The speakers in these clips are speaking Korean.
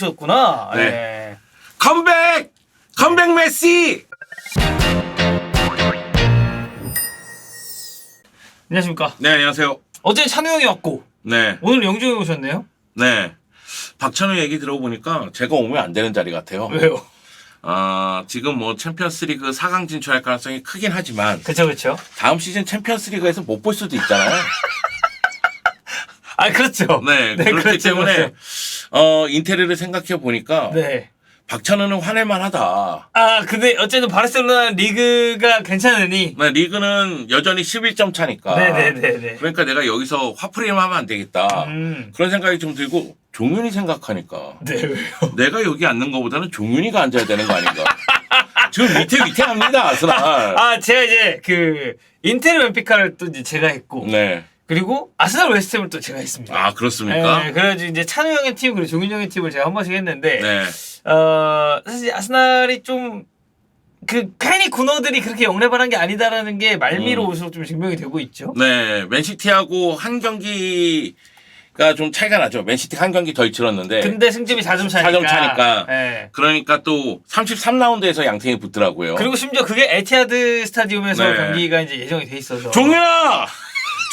오셨구나. 네. 예. 컴백 메시. 안녕하십니까. 네, 안녕하세요. 어제 찬우 형이 왔고 네, 오늘 영주 형이 오셨네요. 네. 박찬호 얘기 들어보니까 제가 오면 안 되는 자리 같아요. 왜요? 지금 뭐 챔피언스리그 4강 진출할 가능성이 크긴 하지만 그쵸. 다음 시즌 챔피언스리그에서 못 볼 수도 있잖아요. 아, 그렇죠. 네, 그렇기 그렇죠, 때문에 그렇죠. 인테리어를 생각해 보니까 네. 박찬호는 화낼만하다. 아, 근데 어쨌든 바르셀로나 리그가 괜찮으니. 네, 리그는 여전히 11점 차니까. 네네네네. 그러니까 내가 여기서 화풀이만 하면 안 되겠다. 그런 생각이 좀 들고 종윤이 생각하니까 네, 왜요? 내가 여기 앉는 것보다는 종윤이가 앉아야 되는 거 아닌가. 지금 위태합니다, 아스날. 아, 제가 이제 그 인테르 벤피카를 또 이제 제가 했고. 네. 그리고 아스날 웨스트햄을 또 제가 했습니다. 아, 그렇습니까? 네, 그래가지고 이제 찬우 형의 팀 그리고 종윤 형의 팀을 제가 한 번씩 했는데. 네. 사실 아스날이 좀 괜히 군어들이 그렇게 영레반한 게 아니다라는 게 말미로 올수록 좀 증명이 되고 있죠. 네. 맨시티하고 한 경기가 좀 차이가 나죠. 맨시티 한 경기 덜 치렀는데. 근데 승점이 4점 차니까. 4점 차니까. 네. 그러니까 또 33라운드에서 양팀이 붙더라고요. 그리고 심지어 그게 에티하드 스타디움에서 네. 경기가 이제 예정이 돼 있어서. 종윤아!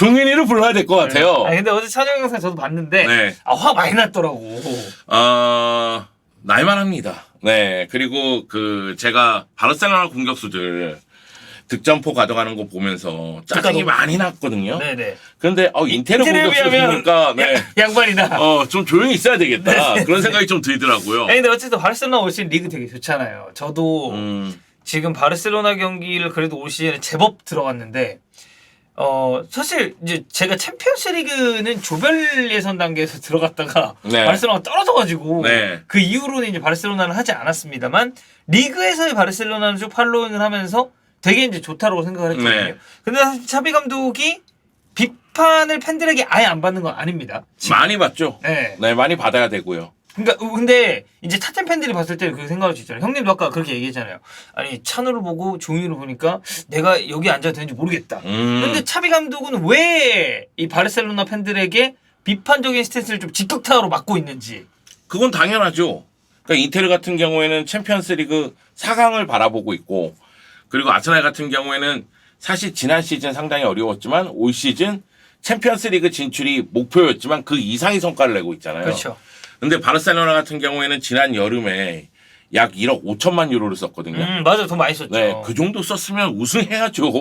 종윤이를 불러야 될 것 같아요. 아 근데 어제 촬영 영상 저도 봤는데 네. 화 많이 났더라고. 날만합니다. 네. 그리고 제가 바르셀로나 공격수들 득점포 가져가는 거 보면서 짜증이 많이 났거든요. 네네. 그런데 인테르 공격수 보니까 네. 양반이다. 좀 조용히 있어야 되겠다. 네. 그런 생각이 좀 들더라고요. 아니, 근데 어쨌든 바르셀로나 올 시즌 리그 되게 좋잖아요. 저도 지금 바르셀로나 경기를 그래도 올 시즌에 제법 들어갔는데 사실 이제 제가 챔피언스리그는 조별 예선 단계에서 들어갔다가 네. 바르셀로나가 떨어져가지고 네. 그 이후로는 이제 바르셀로나는 하지 않았습니다만 리그에서의 바르셀로나는 쭉 팔로잉을 하면서 되게 이제 좋다고 생각을 했거든요. 네. 근데 사실 차비 감독이 비판을 팬들에게 아예 안 받는 건 아닙니다. 많이 받죠. 네. 네, 많이 받아야 되고요. 그러니까 근데 이제 타템 팬들이 봤을 때는 그 생각할 수 있잖아요. 형님도 아까 그렇게 얘기했잖아요. 아니 찬우를 보고 종이를 보니까 내가 여기 앉아도 되는지 모르겠다. 근데 차비 감독은 왜 이 바르셀로나 팬들에게 비판적인 스탠스를 좀 직격타로 막고 있는지. 그건 당연하죠. 그러니까 인테르 같은 경우에는 챔피언스리그 4강을 바라보고 있고, 그리고 아스날 같은 경우에는 사실 지난 시즌 상당히 어려웠지만 올 시즌 챔피언스리그 진출이 목표였지만 그 이상의 성과를 내고 있잖아요. 그렇죠. 근데 바르셀로나 같은 경우에는 지난 여름에 약 1억 5천만 유로를 썼거든요. 맞아요. 돈 많이 썼죠. 네, 그 정도 썼으면 우승해야죠.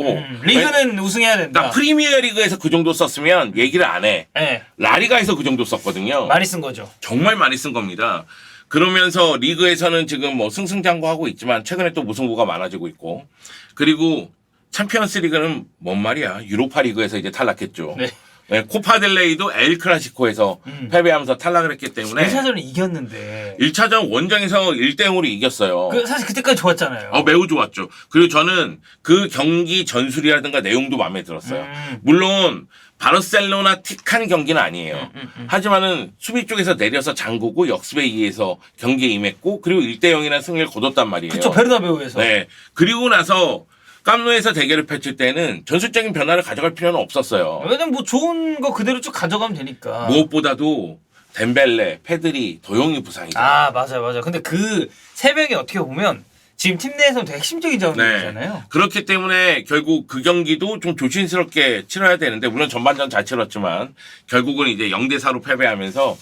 리그는 우승해야 된다. 그러니까 프리미어 리그에서 그 정도 썼으면 얘기를 안 해. 네. 라리가에서 그 정도 썼거든요. 많이 쓴 거죠. 정말 많이 쓴 겁니다. 그러면서 리그에서는 지금 뭐 승승장구하고 있지만 최근에 또 무승부가 많아지고 있고, 그리고 챔피언스 리그는 뭔 말이야. 유로파 리그에서 이제 탈락했죠. 네. 네, 코파델레이도 엘 클라시코에서 패배하면서 탈락을 했기 때문에 1차전을 이겼는데 1차전 원정에서 1대0으로 이겼어요. 사실 그때까지 좋았잖아요. 매우 좋았죠. 그리고 저는 그 경기 전술이라든가 내용도 마음에 들었어요. 물론 바르셀로나 틱한 경기는 아니에요. 하지만은 수비 쪽에서 내려서 잠그고 역습에 의해서 경기에 임했고, 그리고 1대0이라는 승리를 거뒀단 말이에요. 그쵸, 베르나베우에서. 네. 그리고 나서 깜노에서 대결을 펼칠 때는 전술적인 변화를 가져갈 필요는 없었어요. 왜냐면 뭐 좋은 거 그대로 쭉 가져가면 되니까. 무엇보다도 덴벨레, 페드리, 도용이 부상이죠. 맞아요. 근데 그 세 명이 어떻게 보면 지금 팀 내에서는 되게 핵심적인 자원들이잖아요. 네. 그렇기 때문에 결국 그 경기도 좀 조심스럽게 치러야 되는데, 물론 전반전 잘 치렀지만 결국은 이제 0대4로 패배하면서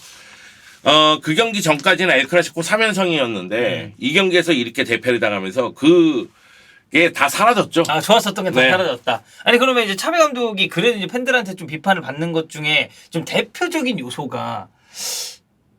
그 경기 전까지는 엘클라시코 3연승이었는데 이 경기에서 이렇게 대패를 당하면서 그게 다 사라졌죠. 좋았었던 게 다 네. 사라졌다. 아니 그러면 이제 차비 감독이 그래도 이제 팬들한테 좀 비판을 받는 것 중에 좀 대표적인 요소가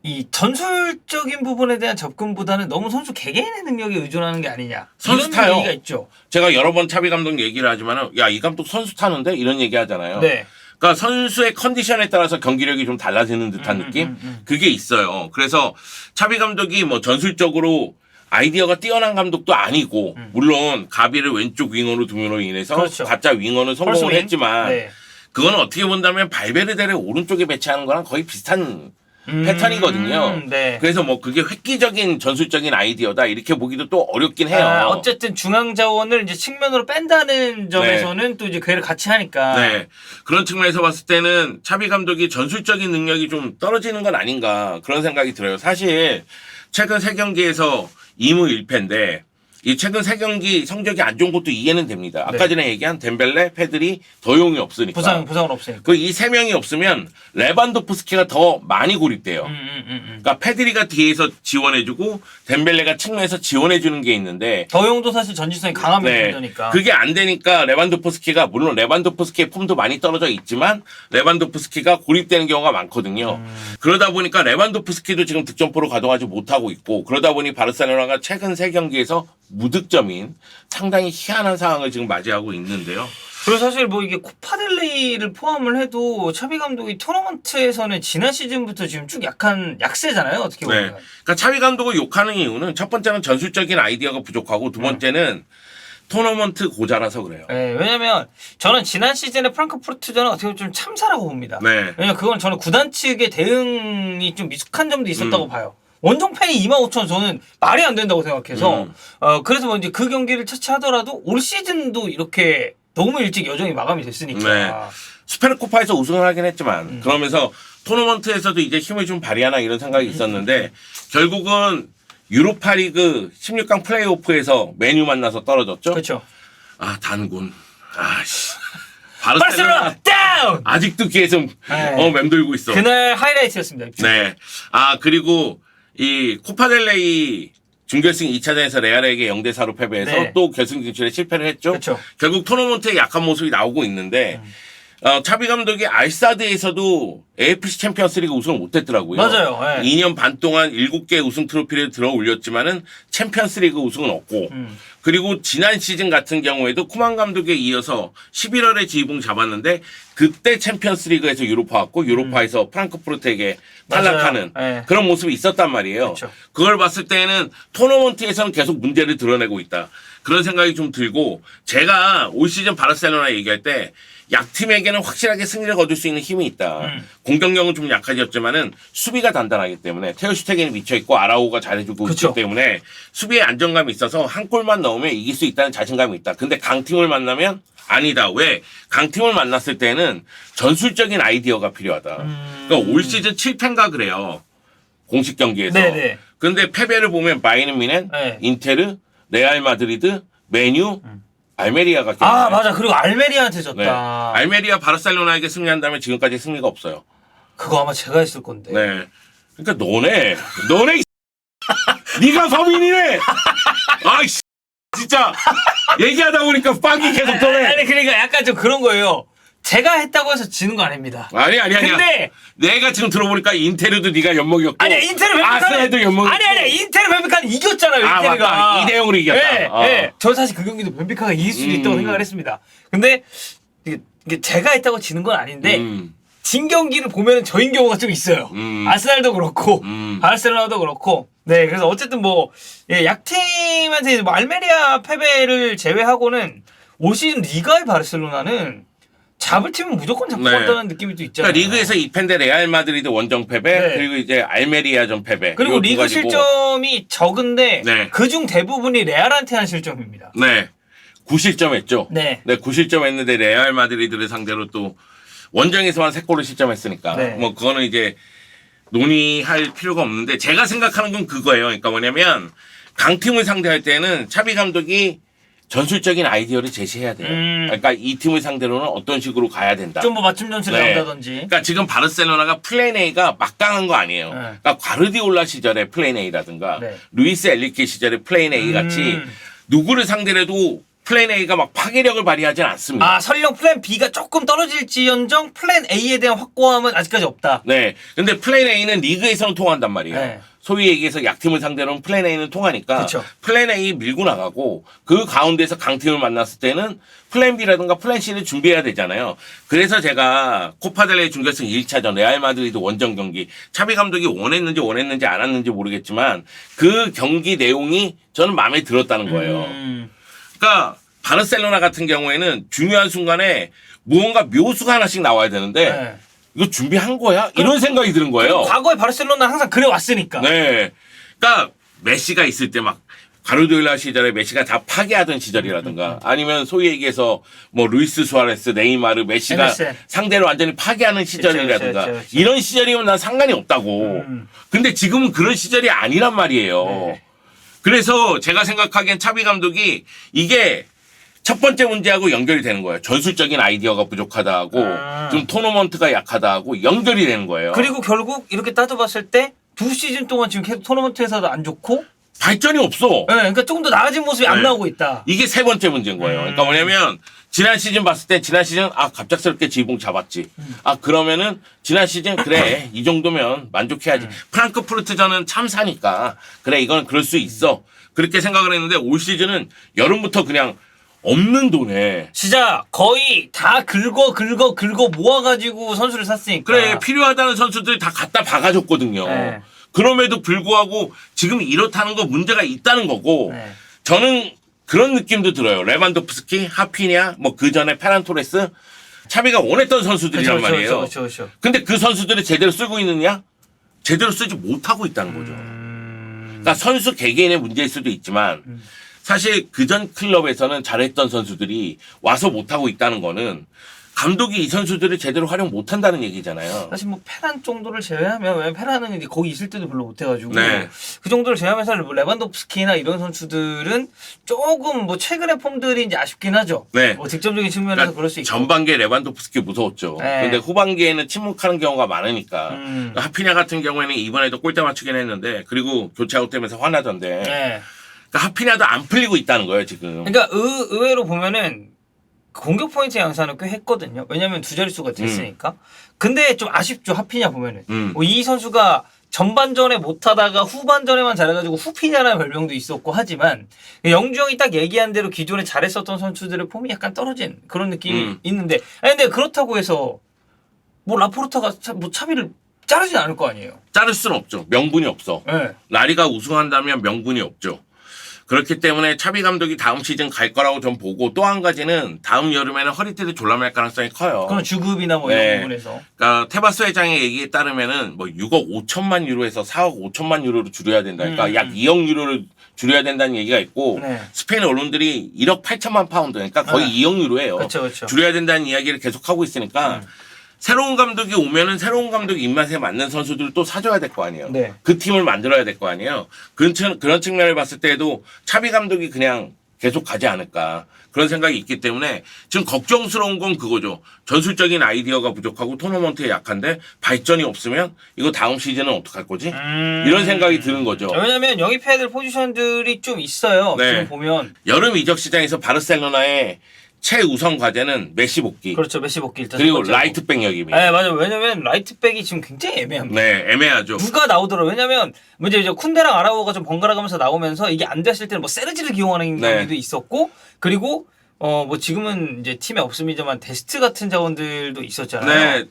이 전술적인 부분에 대한 접근보다는 너무 선수 개개인의 능력에 의존하는 게 아니냐. 선수 이런 타요. 얘기가 있죠. 제가 여러 번 차비 감독 얘기를 하지만은, 야, 이 감독 선수 타는데? 이런 얘기 하잖아요. 네. 그러니까 선수의 컨디션에 따라서 경기력이 좀 달라지는 듯한 느낌? 그게 있어요. 그래서 차비 감독이 뭐 전술적으로 아이디어가 뛰어난 감독도 아니고, 물론 가비를 왼쪽 윙어로 둠으로 인해서 그렇죠. 가짜 윙어는 성공을 펄스윙. 했지만, 네. 그거는 어떻게 본다면 발베르데를 오른쪽에 배치하는 거랑 거의 비슷한 패턴이거든요. 네. 그래서 뭐 그게 획기적인 전술적인 아이디어다 이렇게 보기도 또 어렵긴 해요. 어쨌든 중앙 자원을 이제 측면으로 뺀다는 점에서는 또 이제 궤를 같이 하니까. 네. 그런 측면에서 봤을 때는 차비 감독이 전술적인 능력이 좀 떨어지는 건 아닌가 그런 생각이 들어요. 사실 최근 3경기에서 2무 1패인데 이 최근 3경기 성적이 안 좋은 것도 이해는 됩니다. 아까 네. 전에 얘기한 덴벨레, 페드리, 더용이 없으니까. 부상은 없으니까. 그 이 3명이 없으면 레반도프스키가 더 많이 고립돼요. 그러니까 페드리가 뒤에서 지원해주고 덴벨레가 측면에서 지원해주는 게 있는데 더용도 사실 전지성이 강한 네. mid필더니까. 그게 안 되니까 레반도프스키가 물론 레반도프스키의 폼도 많이 떨어져 있지만 레반도프스키가 고립되는 경우가 많거든요. 그러다 보니까 레반도프스키도 지금 득점포로 가동하지 못하고 있고 그러다 보니 바르셀로나가 최근 3경기에서 무득점인 상당히 희한한 상황을 지금 맞이하고 있는데요. 그리고 사실 뭐 이게 코파델레이를 포함을 해도 차비 감독이 토너먼트에서는 지난 시즌부터 지금 쭉 약세잖아요. 어떻게 보면. 네. 그러니까 차비 감독을 욕하는 이유는 첫 번째는 전술적인 아이디어가 부족하고 두 번째는 토너먼트 고자라서 그래요. 네, 왜냐면 저는 지난 시즌에 프랑크푸르트전은 어떻게 보면 좀 참사라고 봅니다. 네. 왜냐면 그건 저는 구단 측의 대응이 좀 미숙한 점도 있었다고 봐요. 원정 팬이 25,000 저는 말이 안 된다고 생각해서 그래서 뭐 이제 그 경기를 차치하더라도 올 시즌도 이렇게 너무 일찍 여정이 마감이 됐으니까. 네. 스페르코파에서 우승을 하긴 했지만 그러면서 토너먼트에서도 이제 힘을 좀 발휘하나 이런 생각이 있었는데 결국은 유로파리그 16강 플레이오프에서 메뉴 만나서 떨어졌죠. 그렇죠. 아 단군. 아씨. 바르셀로나 다운. 아직도 계속 네. 맴돌고 있어. 그날 하이라이트였습니다. 네. 아 그리고 이 코파델레이 준결승 2차전에서 레알에게 0대4로 패배해서 네. 또 결승 진출에 실패를 했죠. 그쵸. 결국 토너먼트에 약한 모습이 나오고 있는데 차비 감독이 알사드에서도 AFC 챔피언스리그 우승을 못했더라고요. 맞아요. 네. 2년 반 동안 7개 우승 트로피를 들어 올렸지만은 챔피언스리그 우승은 없고 그리고 지난 시즌 같은 경우에도 쿠만 감독에 이어서 11월에 지휘봉 잡았는데 그때 챔피언스리그에서 유로파 왔고 유로파에서 프랑크푸르트에게 탈락하는 네. 그런 모습이 있었단 말이에요. 그쵸. 그걸 봤을 때는 토너먼트에서는 계속 문제를 드러내고 있다. 그런 생각이 좀 들고 제가 올 시즌 바르셀로나 얘기할 때 약팀에게는 확실하게 승리를 거둘 수 있는 힘이 있다. 공격력은 좀 약해졌지만은 수비가 단단하기 때문에 테오 슈테겐이 미쳐있고 아라오가 잘해주고 그쵸. 있기 때문에 수비에 안정감이 있어서 한 골만 넣으면 이길 수 있다는 자신감이 있다. 근데 강팀을 만나면 아니다. 왜? 강팀을 만났을 때는 전술적인 아이디어가 필요하다. 그러니까 올 시즌 7패인가 그래요. 공식 경기에서. 네네. 근데 패배를 보면 바이에른 뮌헨, 네. 인테르, 레알 마드리드, 메뉴, 알메리아가 아 맞아. 그리고 알메리아한테 졌다. 네. 알메리아 바르셀로나에게 승리한다면 지금까지 승리가 없어요. 그거 아마 제가 했을 건데. 네. 그러니까 너네 네가 범인이네. 아이씨 진짜 얘기하다 보니까 빵이 계속 떠네. 아니 그러니까 약간 좀 그런 거예요. 제가 했다고 해서 지는 거 아닙니다. 아니야. 근데 내가 지금 들어보니까 인테르도 네가 연먹이었고 아니야 인테르 아스날도 연먹이었고 아니야 인테르 벤피카는 이겼잖아요. 아, 인테르가 맞다. 2대0으로 이겼다. 네, 네. 저 사실 그 경기도 벤피카가 이길 수도 있다고 생각을 했습니다. 근데 이게 제가 했다고 지는 건 아닌데 진 경기를 보면 저인 경우가 좀 있어요. 아스날도 그렇고 바르셀로나도 그렇고. 네, 그래서 어쨌든 뭐 약팀한테 이제 뭐 알메리아 패배를 제외하고는 올 시즌 리가의 바르셀로나는 잡을 팀은 무조건 잡고 네. 간다는 느낌이 또 있잖아요. 그러니까 리그에서 2패인데 레알 마드리드 원정 패배 네. 그리고 이제 알메리아전 패배 그리고 이거 두 리그 가지고. 실점이 적은데 네. 그중 대부분이 레알한테 한 실점입니다. 네. 9실점 했죠. 네. 9실점 했는데 레알 마드리드를 상대로 또 원정에서만 3골을 실점했으니까 네. 뭐 그거는 이제 논의할 필요가 없는데 제가 생각하는 건 그거예요. 그러니까 뭐냐면 강팀을 상대할 때는 차비 감독이 전술적인 아이디어를 제시해야 돼요. 그러니까 이 팀을 상대로는 어떤 식으로 가야 된다. 좀 뭐 맞춤 전술을 네. 나온다든지. 그러니까 지금 바르셀로나가 플랜 A가 막강한 거 아니에요. 네. 그러니까 과르디올라 시절의 플랜 A라든가 네. 루이스 엘리케 시절의 플랜 A 같이 누구를 상대로도 플랜 A가 막 파괴력을 발휘하진 않습니다. 아 설령 플랜 B가 조금 떨어질지언정 플랜 A에 대한 확고함은 아직까지 없다. 네. 근데 플랜 A는 리그에서는 통한단 말이에요. 네. 소위 얘기해서 약팀을 상대로는 플랜 A는 통하니까 그쵸. 플랜 A 밀고 나가고 그 가운데서 강팀을 만났을 때는 플랜 B라든가 플랜 C를 준비해야 되잖아요. 그래서 제가 코파델레이 준결승 1차전 레알 마드리드 원정 경기 차비 감독이 원했는지 않았는지 모르겠지만 그 경기 내용이 저는 마음에 들었다는 거예요. 그러니까 바르셀로나 같은 경우에는 중요한 순간에 무언가 묘수가 하나씩 나와야 되는데 네. 이거 준비한 거야? 이런 생각이 드는 거예요. 과거에 바르셀로나 항상 그래 왔으니까. 네. 그러니까 메시가 있을 때 막 가르디올라 시절에 메시가 다 파괴하던 시절이라든가 아니면 소위 얘기해서 뭐 루이스 수아레스, 네이마르, 메시가 MSN. 상대를 완전히 파괴하는 시절이라든가 그쵸. 이런 시절이면 난 상관이 없다고. 근데 지금은 그런 시절이 아니란 말이에요. 네. 그래서 제가 생각하기엔 차비 감독이 이게 첫 번째 문제하고 연결이 되는 거예요. 전술적인 아이디어가 부족하다 하고 좀 토너먼트가 약하다 하고 연결이 되는 거예요. 그리고 결국 이렇게 따져봤을 때 2시즌 동안 지금 계속 토너먼트에서도 안 좋고 발전이 없어. 네, 그러니까 조금 더 나아진 모습이 안 네. 나오고 있다. 이게 세 번째 문제인 거예요. 그러니까 뭐냐면 지난 시즌 봤을 때 지난 시즌 갑작스럽게 지붕 잡았지. 그러면은 지난 시즌 그래 이 정도면 만족해야지. 프랑크푸르트전은 참사니까 그래 이건 그럴 수 있어. 그렇게 생각을 했는데 올 시즌은 여름부터 그냥 없는 돈에 진짜 거의 다 긁어 모아가지고 선수를 샀으니까. 그래 필요하다는 선수들이 다 갖다 박아줬거든요. 네. 그럼에도 불구하고 지금 이렇다는 거 문제가 있다는 거고 네. 저는 그런 느낌도 들어요. 레반도프스키, 하피냐, 뭐 그 전에 페란 토레스 차비가 원했던 선수들이란 말이에요. 그렇죠. 근데 그 선수들을 제대로 쓰고 있느냐? 제대로 쓰지 못하고 있다는 거죠. 그러니까 선수 개개인의 문제일 수도 있지만 사실 그전 클럽에서는 잘했던 선수들이 와서 못하고 있다는 거는 감독이 이 선수들을 제대로 활용 못한다는 얘기잖아요. 사실 뭐 페란 정도를 제외하면 왜냐면 페란은 이제 거기 있을 때도 별로 못해가지고 네. 그 정도를 제외하면서 뭐 레반도프스키나 이런 선수들은 조금 뭐 최근의 폼들이 이제 아쉽긴 하죠. 네. 뭐 득점적인 측면에서 그럴 수 있고. 전반기에 레반도프스키 무서웠죠. 네. 근데 후반기에는 침묵하는 경우가 많으니까 음. 하피냐 같은 경우에는 이번에도 골대 맞추긴 했는데 그리고 교체 아웃되면서 화나던데 네. 그러니까 하피냐도 안 풀리고 있다는 거예요 지금. 그러니까 의외로 보면은 공격 포인트 양산을 꽤 했거든요. 왜냐면 두 자릿수가 됐으니까. 근데 좀 아쉽죠. 하피냐 보면은. 뭐이 선수가 전반전에 못하다가 후반전에만 잘해가지고 후피냐라는 별명도 있었고 하지만 영주 형이 딱 얘기한 대로 기존에 잘했었던 선수들의 폼이 약간 떨어진 그런 느낌이 있는데 아니 근데 그렇다고 해서 뭐 라포르타가 뭐 차비를 자르진 않을 거 아니에요. 자를 수는 없죠. 명분이 없어. 네. 라리가 우승한다면 명분이 없죠. 그렇기 때문에 차비 감독이 다음 시즌 갈 거라고 좀 보고 또 한 가지는 다음 여름에는 허리띠를 졸라맬 가능성이 커요. 그런 주급이나 뭐 네. 이런 부분에서. 그러니까 테바스 회장의 얘기에 따르면은 뭐 6억 5천만 유로에서 4억 5천만 유로로 줄여야 된다. 그러니까 약 2억 유로를 줄여야 된다는 얘기가 있고 네. 스페인 언론들이 1억 8천만 파운드 그러니까 거의 네. 2억 유로예요. 그렇죠. 줄여야 된다는 이야기를 계속 하고 있으니까 새로운 감독이 오면은 새로운 감독 입맛에 맞는 선수들을 또 사줘야 될 거 아니에요. 네. 그 팀을 만들어야 될 거 아니에요. 그런 측면을 봤을 때에도 차비 감독이 그냥 계속 가지 않을까 그런 생각이 있기 때문에 지금 걱정스러운 건 그거죠. 전술적인 아이디어가 부족하고 토너먼트에 약한데 발전이 없으면 이거 다음 시즌은 어떡할 거지? 이런 생각이 드는 거죠. 왜냐면 영입해야 될 포지션들이 좀 있어요. 네. 지금 보면. 여름 이적 시장에서 바르셀로나의 최우선 과제는 메시 복귀 그렇죠. 메시 복귀 일단. 그리고 첫 번째고. 라이트백 역입니다. 네, 맞아요. 왜냐면 라이트백이 지금 굉장히 애매합니다. 네, 애매하죠. 누가 나오더라고요. 왜냐면 이제 쿤데랑 아라오가 좀 번갈아 가면서 나오면서 이게 안 됐을 때는 뭐 세르지를 기용하는 네. 경우도 있었고 그리고 뭐 지금은 이제 팀에 없습니다만 데스트 같은 자원들도 있었잖아요. 네,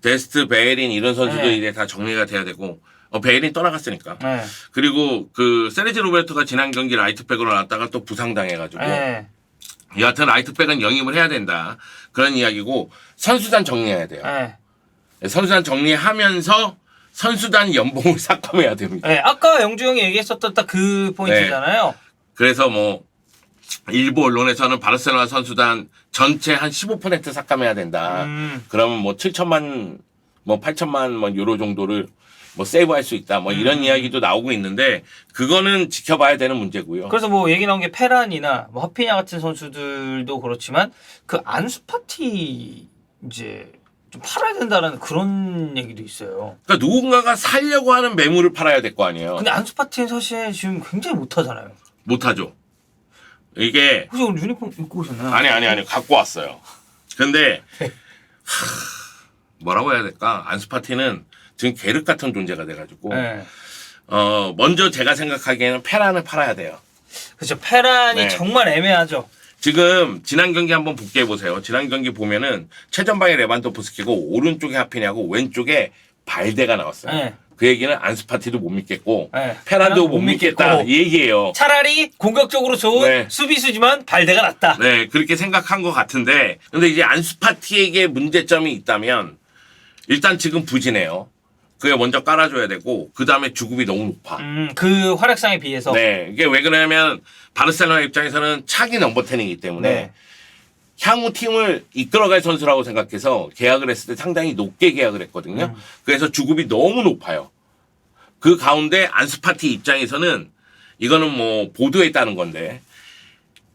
데스트, 베에린 이런 선수들이 네. 이제 다 정리가 돼야 되고 베에린 떠나갔으니까. 네. 그리고 그 세르지 로베르토가 지난 경기 라이트백으로 나왔다가 또 부상당해가지고 네. 여하튼 라이트백은 영입을 해야 된다 그런 이야기고 선수단 정리해야 돼요. 네. 선수단 정리하면서 선수단 연봉을 삭감해야 됩니다. 네. 아까 영주 형이 얘기했었던 딱 그 포인트잖아요. 그래서 뭐 일부 언론에서는 바르셀로나 선수단 전체 한 15% 삭감해야 된다. 그러면 뭐 7천만 뭐 8천만 뭐 유로 정도를 뭐 세이브할 수 있다. 뭐 이런 이야기도 나오고 있는데 그거는 지켜봐야 되는 문제고요. 그래서 뭐 얘기 나온 게 페란이나 뭐 하피냐 같은 선수들도 그렇지만 그 안수파티 이제 좀 팔아야 된다라는 그런 얘기도 있어요. 그러니까 누군가가 살려고 하는 매물을 팔아야 될 거 아니에요. 근데 안수파티는 사실 지금 굉장히 못하잖아요. 못하죠. 이게 혹시 오늘 유니폼 입고 오셨나요? 아니 갖고 왔어요. 근데 뭐라고 해야 될까? 안수파티는 지금 계륵 같은 존재가 돼가지고 네. 먼저 제가 생각하기에는 페란을 팔아야 돼요. 그렇죠. 페란이 네. 정말 애매하죠. 지금 지난 경기 한번 복귀해 보세요. 지난 경기 보면은 최전방에 레반도프스키고 오른쪽에 하피냐고 왼쪽에 발데가 나왔어요. 네. 그 얘기는 안수파티도 못 믿겠고 네. 페란도 못 믿겠다 이 얘기예요. 차라리 공격적으로 좋은 네. 수비수지만 발대가 낫다. 네, 그렇게 생각한 것 같은데 근데 이제 안수파티에게 문제점이 있다면 일단 지금 부진해요. 그게 먼저 깔아줘야 되고 그 다음에 주급이 너무 높아. 그 활약상에 비해서. 네, 이게 왜 그러냐면 바르셀로나 입장에서는 차기 넘버 10이기 때문에 네. 향후 팀을 이끌어갈 선수라고 생각해서 계약을 했을 때 상당히 높게 계약을 했거든요. 그래서 주급이 너무 높아요. 그 가운데 안수파티 입장에서는 이거는 뭐 보도에 따른 건데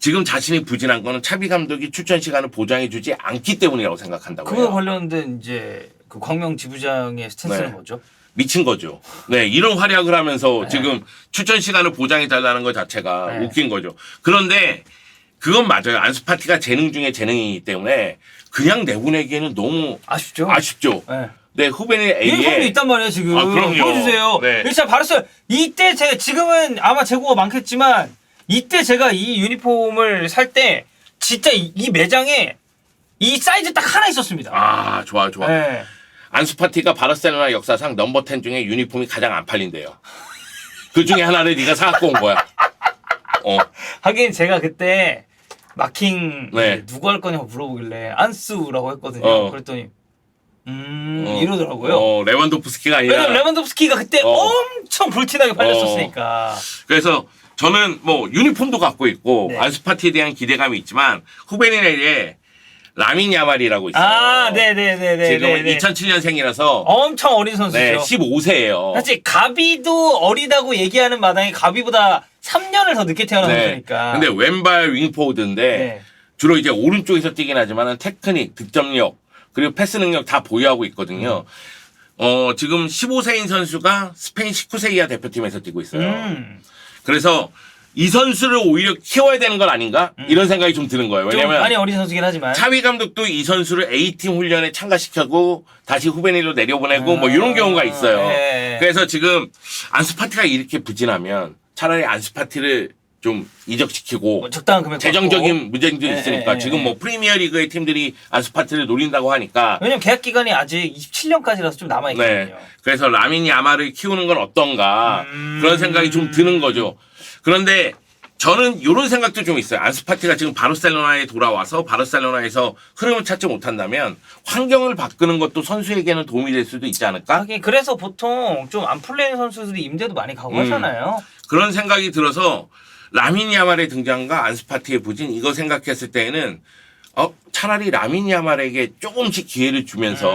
지금 자신이 부진한 거는 차비 감독이 출전 시간을 보장해주지 않기 때문이라고 생각한다고 그거 해요. 관련된 이제 그 광명 지부장의 스탠스는 네. 뭐죠? 미친 거죠. 네, 이런 활약을 하면서 지금 출전 시간을 보장해달라는 것 자체가 네. 웃긴 거죠. 그런데 그건 맞아요. 안수파티가 재능 중에 재능이기 때문에 그냥 내보내기에는 너무 아쉽죠? 아쉽죠. 네. 네, 후배는 유니폼도 A에 있단 말이에요 지금. 아, 그럼요. 보여주세요. 네. 일단 바르셀 이때 제가 지금은 아마 재고가 많겠지만 이때 제가 이 유니폼을 살 때 진짜 이 매장에 이 사이즈 딱 하나 있었습니다. 아, 좋아. 네. 안수파티가 바르셀로나 역사상 넘버 10 중에 유니폼이 가장 안 팔린대요. 그 중에 하나를 네가 사갖고 온 거야. 하긴 제가 그때 마킹 네. 누구 할 거냐고 물어보길래 안수라고 했거든요. 그랬더니 이러더라고요. 레반도프스키가 아니라. 왜냐면 레반도프스키가 그때 엄청 불티나게 팔렸었으니까. 그래서 저는 뭐 유니폼도 갖고 있고 네. 안수파티에 대한 기대감이 있지만 후배들에게 라민 야말이라고 있어요. 아, 네네네네. 지금은 2007년생이라서 엄청 어린 선수죠. 네, 15세예요. 사실 가비도 어리다고 얘기하는 마당에 가비보다 3년을 더 늦게 태어난 선수니까. 근데 왼발 윙포워드인데 네. 주로 이제 오른쪽에서 뛰긴 하지만 테크닉, 득점력 그리고 패스 능력 다 보유하고 있거든요. 지금 15세인 선수가 스페인 19세 이하 대표팀에서 뛰고 있어요. 그래서 이 선수를 오히려 키워야 되는 건 아닌가? 이런 생각이 좀 드는 거예요. 좀 왜냐면 많이 어린 선수긴 하지만. 차비 감독도 이 선수를 A팀 훈련에 참가시켜고 다시 후배들로 내려보내고 뭐 이런 경우가 있어요. 네. 그래서 지금 안수파티가 이렇게 부진하면 차라리 안수파티를 좀 이적시키고 뭐 적당한 금액 재정적인 문제도 네, 있으니까 네, 지금 네. 뭐 프리미어리그의 팀들이 안수파티를 노린다고 하니까 왜냐면 계약 기간이 아직 27년까지라서 좀 남아 있거든요. 네. 그래서 라민 야마를 키우는 건 어떤가 그런 생각이 좀 드는 거죠. 그런데 저는 이런 생각도 좀 있어요. 안수파티가 지금 바르셀로나에 돌아와서 바르셀로나에서 흐름을 찾지 못한다면 환경을 바꾸는 것도 선수에게는 도움이 될 수도 있지 않을까? 하긴 그래서 보통 좀 안 풀리는 선수들이 임대도 많이 가고 하잖아요. 그런 생각이 들어서 라민 야말의 등장과 안수파티의 부진 이거 생각했을 때에는 차라리 라민 야말에게 조금씩 기회를 주면서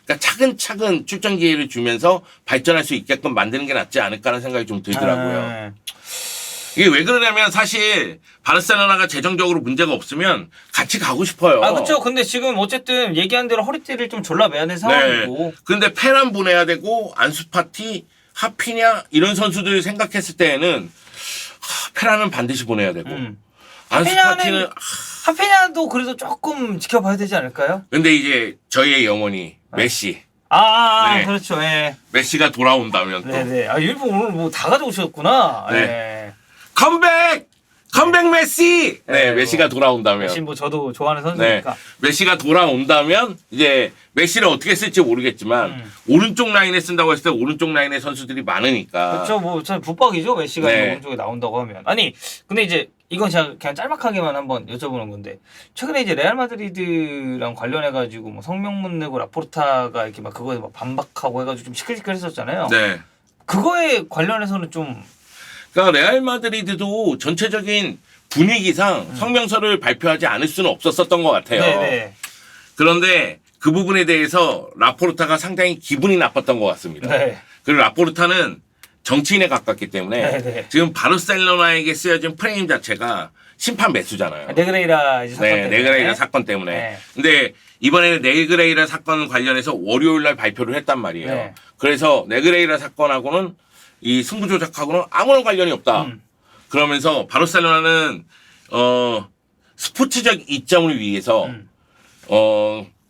그러니까 차근차근 출전 기회를 주면서 발전할 수 있게끔 만드는 게 낫지 않을까라는 생각이 좀 들더라고요. 이게 왜 그러냐면 사실 바르셀로나가 재정적으로 문제가 없으면 같이 가고 싶어요. 아, 그렇죠. 근데 지금 어쨌든 얘기한 대로 허리띠를 좀 졸라매야 되는 상황이고. 근데 페란 보내야 되고 안수파티, 하피냐 이런 선수들 생각했을 때에는 페란은 반드시 보내야 되고 안수파티는 하페냐도 그래도 조금 지켜봐야 되지 않을까요? 근데 이제 저희의 영혼이 메시. 네. 그렇죠. 예. 메시가 돌아온다면 또 네네. 아, 유니폼 오늘 뭐 다 가져오셨구나. 네. 예. 컴백 메시. 네, 메시가 돌아온다면. 메시 뭐 저도 좋아하는 네, 선수니까. 메시가 돌아온다면 이제 메시를 어떻게 쓸지 모르겠지만 오른쪽 라인에 쓴다고 했을 때 오른쪽 라인에 선수들이 많으니까. 그렇죠. 뭐 참 붙박이죠. 메시가 네. 이제 오른쪽에 나온다고 하면. 아니, 근데 이제 이건 제가 그냥 짤막하게만 한번 여쭤보는 건데 최근에 이제 레알 마드리드랑 관련해 가지고 뭐 성명문 내고 라포르타가 이렇게 막 그거에 막 반박하고 해가지고 좀 시끌시끌했었잖아요. 네. 그거에 관련해서는 좀 그러니까 레알 마드리드도 전체적인 분위기상 성명서를 발표하지 않을 수는 없었던 것 같아요. 네네. 그런데 그 부분에 대해서 라포르타가 상당히 기분이 나빴던 것 같습니다. 네. 그리고 라포르타는 정치인에 가깝기 때문에 네네. 지금 바르셀로나에게 쓰여진 프레임 자체가 심판 매수잖아요. 네그레이라 이제 사건 네, 때문에. 네그레이라 사건 때문에. 네. 근데 이번에는 네그레이라 사건 관련해서 월요일 날 발표를 했단 말이에요. 네. 그래서 네그레이라 사건하고는 이 승부 조작하고는 아무런 관련이 없다. 그러면서 바르셀로나는 스포츠적 이점을 위해서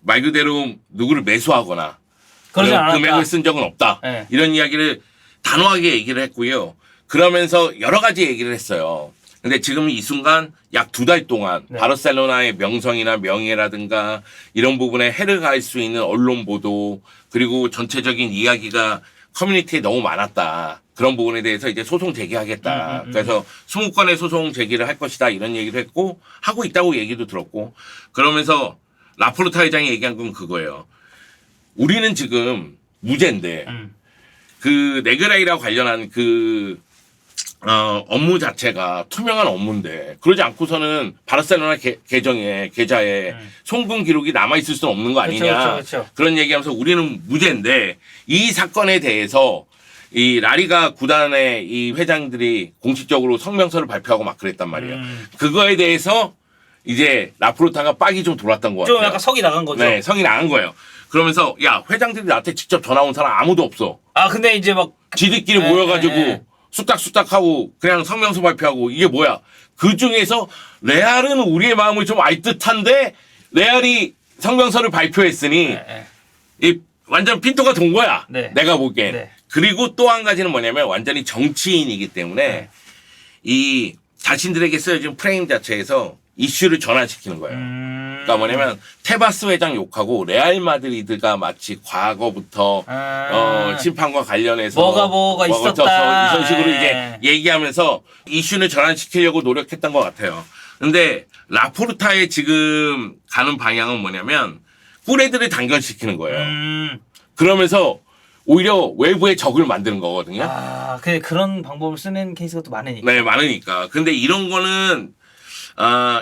말 그대로 누구를 매수하거나 그러지 그런 않았다. 금액을 쓴 적은 없다. 네. 이런 이야기를 단호하게 얘기를 했고요. 그러면서 여러 가지 얘기를 했어요. 근데 지금 이 순간 약 2달 동안 네. 바르셀로나의 명성이나 명예라든가 이런 부분에 해를 가할 수 있는 언론 보도 그리고 전체적인 이야기가 커뮤니티에 너무 많았다. 그런 부분에 대해서 이제 소송 제기하겠다. 그래서 20건의 소송 제기를 할 것이다. 이런 얘기를 했고 하고 있다고 얘기도 들었고 그러면서 라포르타 회장이 얘기한 건 그거예요. 우리는 지금 무죄인데 그 네그레이라 관련한 그 업무 자체가 투명한 업무인데 그러지 않고서는 바르셀로나 계좌에 송금 기록이 남아 있을 수는 없는 거 아니냐. 그쵸. 그런 얘기하면서 우리는 무죄인데 이 사건에 대해서 이 라리가 구단의 이 회장들이 공식적으로 성명서를 발표하고 막 그랬단 말이에요. 그거에 대해서 이제 라포르타가 빡이 좀 돌았던 것 같아요. 좀 약간 성이 나간 거죠. 네, 성이 나간 거예요. 그러면서 야 회장들이 나한테 직접 전화 온 사람 아무도 없어. 아 근데 이제 막 지들끼리 모여가지고 쑥닥쑥닥하고 그냥 성명서 발표하고 이게 뭐야. 그중에서 레알은 우리의 마음을 좀 알 듯한데 레알이 성명서를 발표했으니 이 완전 핀토가 돈 거야. 네. 내가 보기엔. 네. 그리고 또 한 가지는 뭐냐면 완전히 정치인이기 때문에 이 자신들에게 쓰여진 프레임 자체에서 이슈를 전환시키는 거예요. 그러니까 뭐냐면 테바스 회장 욕하고 레알 마드리드가 마치 과거부터 심판과 관련해서 뭐가 있었다. 이런 식으로 이제 얘기하면서 이슈를 전환시키려고 노력했던 것 같아요. 근데 라포르타의 지금 가는 방향은 뭐냐면 꿀애들을 단결시키는 거예요. 그러면서 오히려 외부의 적을 만드는 거거든요. 아, 그런 방법을 쓰는 케이스가 또 많으니까. 네, 많으니까. 근데 이런 거는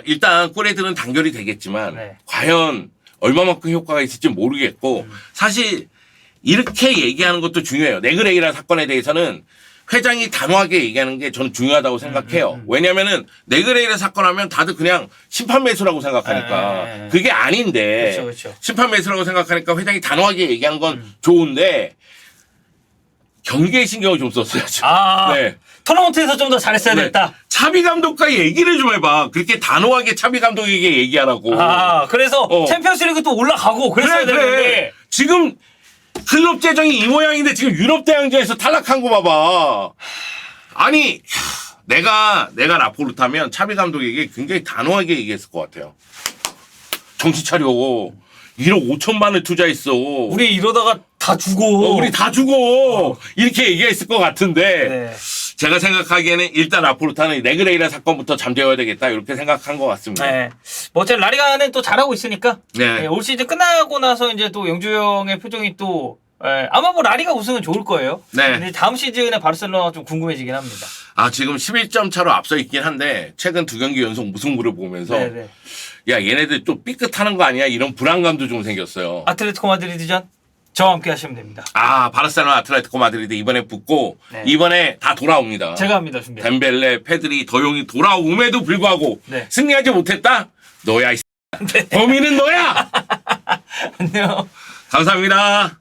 일단 꿀애들은 단결이 되겠지만 네. 과연 얼마만큼 효과가 있을지 모르겠고 사실 이렇게 얘기하는 것도 중요해요. 네그레이라 사건에 대해서는 회장이 단호하게 얘기하는 게 저는 중요하다고 생각해요. 왜냐면은 네그레이라 사건 하면 다들 그냥 심판 매수라고 생각하니까 그게 아닌데 그렇죠. 심판 매수라고 생각하니까 회장이 단호하게 얘기하는 건 좋은데 경계의 신경을 좀 썼어야죠. 네. 토너먼트에서 좀 더 잘했어야 네. 됐다. 차비 감독과 얘기를 좀 해봐. 그렇게 단호하게 차비 감독에게 얘기하라고. 그래서 챔피언스리그 또 올라가고 그랬어야 되는데. 지금 클럽 재정이 이 모양인데 지금 유럽 대항전에서 탈락한 거 봐봐. 아니 내가 라포르타면 차비 감독에게 굉장히 단호하게 얘기했을 것 같아요. 정신 차려. 1억 5천만을 투자했어. 우리 이러다가 다 죽어. 우리 다 죽어. 이렇게 얘기했을 것 같은데 네. 제가 생각하기에는 일단 라포르타는 네그레이라 사건부터 잠재워야 되겠다 이렇게 생각한 것 같습니다. 네. 뭐 어쨌든 라리가는 또 잘하고 있으니까 네. 올 시즌 끝나고 나서 이제 또 영주 형의 표정이 또 아마 뭐 라리가 우승은 좋을 거예요. 네. 근데 다음 시즌에 바르셀로나가 좀 궁금해지긴 합니다. 지금 11점 차로 앞서 있긴 한데 최근 2경기 연속 무승부를 보면서 네네. 야 얘네들 또 삐끗하는 거 아니야 이런 불안감도 좀 생겼어요. 아틀레티코 마드리드전 저와 함께 하시면 됩니다. 바르셀로나 아틀레티코 마드리드 이번에 붙고 네. 이번에 다 돌아옵니다. 제가 합니다. 준비. 덴벨레, 페드리, 더용이 돌아옴에도 불구하고 네. 승리하지 못했다? 너야 이 네. 범인은 너야. 안녕. 감사합니다.